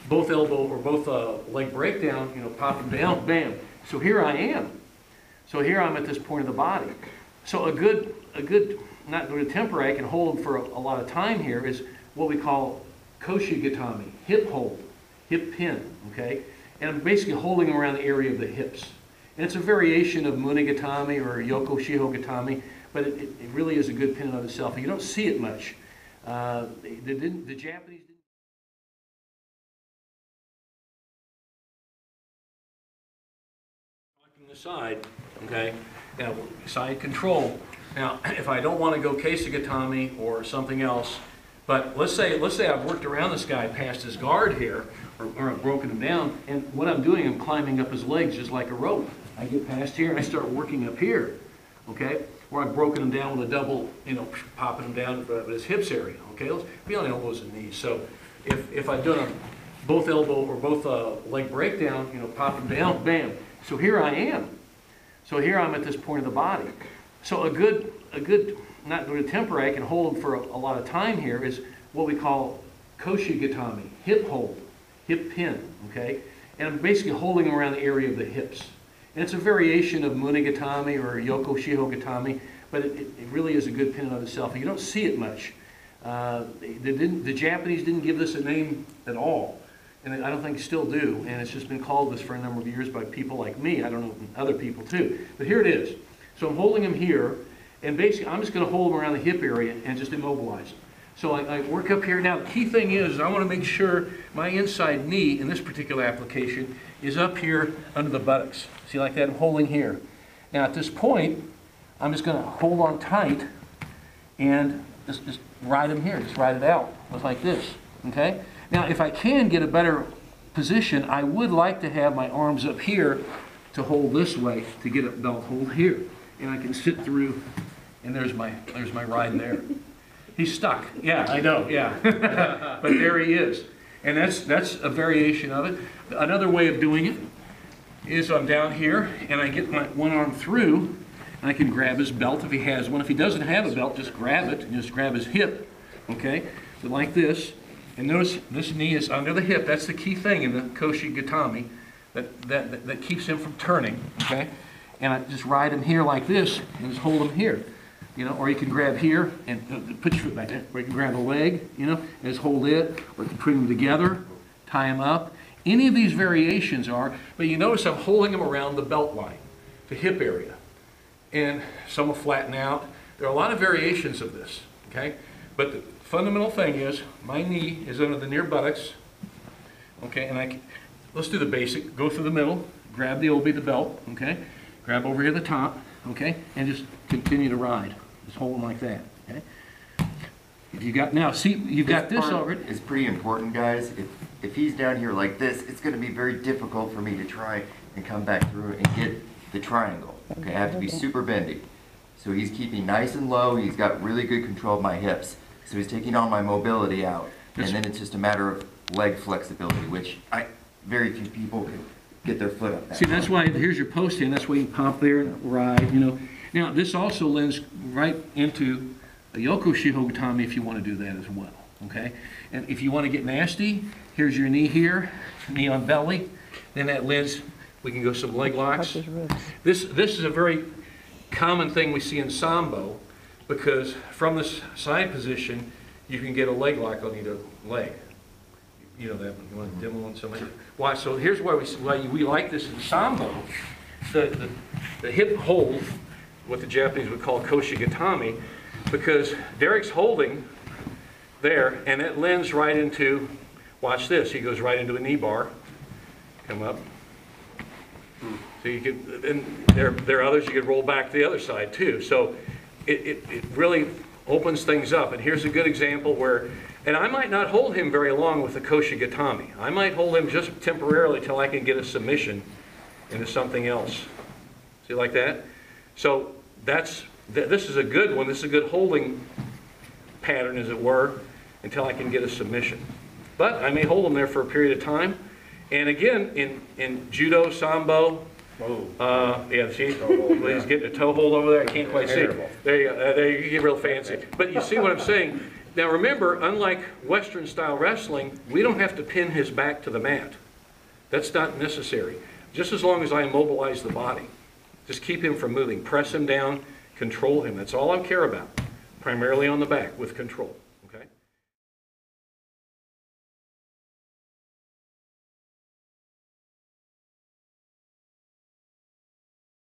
Both elbow or both leg breakdown, pop them down, bam. So here I am. So here I'm at this point of the body. So a good, not good temporary, I can hold them for a lot of time here, is what we call Koshi Gatame, hip hold, hip pin, okay? And I'm basically holding them around the area of the hips. And it's a variation of Gatame or Gatame, but it really is a good pin in of itself. And you don't see it much. The Japanese didn't. The side, okay? Now, side control. Now, if I don't want to go Koshi Gatame or something else, but let's say I've worked around this guy past his guard here, or I've broken him down, and what I'm doing, I'm climbing up his legs just like a rope. I get past here and I start working up here, okay? Or I've broken him down with a double, popping him down with his hips area, okay? Let's be on elbows and knees. So if I've done both elbow or both leg breakdown, pop them down, bam. So here I am. So here I'm at this point of the body. So a good, not good temporary, I can hold them for a lot of time here, is what we call Koshi Gatame, hip hold, hip pin, okay? And I'm basically holding them around the area of the hips. And it's a variation of Gatame or Gatame, but it really is a good pin in of itself. And you don't see it much. The Japanese didn't give this a name at all. And I don't think still do, and it's just been called this for a number of years by people like me. I don't know, other people too. But here it is. So I'm holding him here, and basically I'm just going to hold him around the hip area and just immobilize him. So I work up here. Now the key thing is I want to make sure my inside knee in this particular application is up here under the buttocks. See, like that, I'm holding here. Now at this point, I'm just going to hold on tight and just ride him here. Just ride it out, just like this, okay? Now, if I can get a better position, I would like to have my arms up here to hold this way, to get a belt hold here. And I can sit through, and there's my ride there. He's stuck. Yeah, I know, yeah. But there he is. And that's a variation of it. Another way of doing it is I'm down here, and I get my one arm through, and I can grab his belt if he has one. If he doesn't have a belt, just grab it, and just grab his hip, okay? So like this. And notice this knee is under the hip. That's the key thing in the Koshi Gatame that keeps him from turning, okay? And I just ride him here like this and just hold him here, or you can grab here and put your foot back there, or you can grab a leg, and just hold it, or you can bring them together, tie them up. Any of these variations are, but you notice I'm holding them around the belt line, the hip area. And some will flatten out. There are a lot of variations of this, okay? But the fundamental thing is my knee is under the near buttocks, okay, and let's do the basic. Go through the middle, grab the obi, the belt, okay, grab over here the top, okay, and just continue to ride. Just hold them like that, okay. If you got now, see, you've got this already. It's pretty important, guys. If he's down here like this, it's going to be very difficult for me to try and come back through and get the triangle. Okay, I have to be super bendy. So he's keeping nice and low. He's got really good control of my hips. So he's taking all my mobility out, and then it's just a matter of leg flexibility, which very few people can get their foot up that. See, that's why, here's your post hand, that's why you pop there and ride, Now, this also lends right into a Koshi Gatame if you want to do that as well, okay? And if you want to get nasty, here's your knee here, knee on belly, then that lends, we can go some leg locks. This is a very common thing we see in sambo, because from this side position, you can get a leg lock on either leg. You know that one. You want to demo on somebody? Why? So here's why we like this in sambo. The hip hold, what the Japanese would call Koshi Gatame, because Derek's holding there, and it lends right into, watch this, he goes right into a knee bar. Come up. So you could, and there are others you could roll back to the other side too. So it really opens things up. And here's a good example where, and I might not hold him very long with the Koshi Gatame. I might hold him just temporarily till I can get a submission into something else. See, like that? So this is a good one. This is a good holding pattern, as it were, until I can get a submission. But I may hold him there for a period of time. And again, in judo, sambo, yeah, see, he's getting a toe hold over there. I can't quite see. There you go. There you get real fancy. But you see what I'm saying? Now remember, unlike Western style wrestling, we don't have to pin his back to the mat. That's not necessary. Just as long as I immobilize the body. Just keep him from moving. Press him down, control him. That's all I care about. Primarily on the back with control.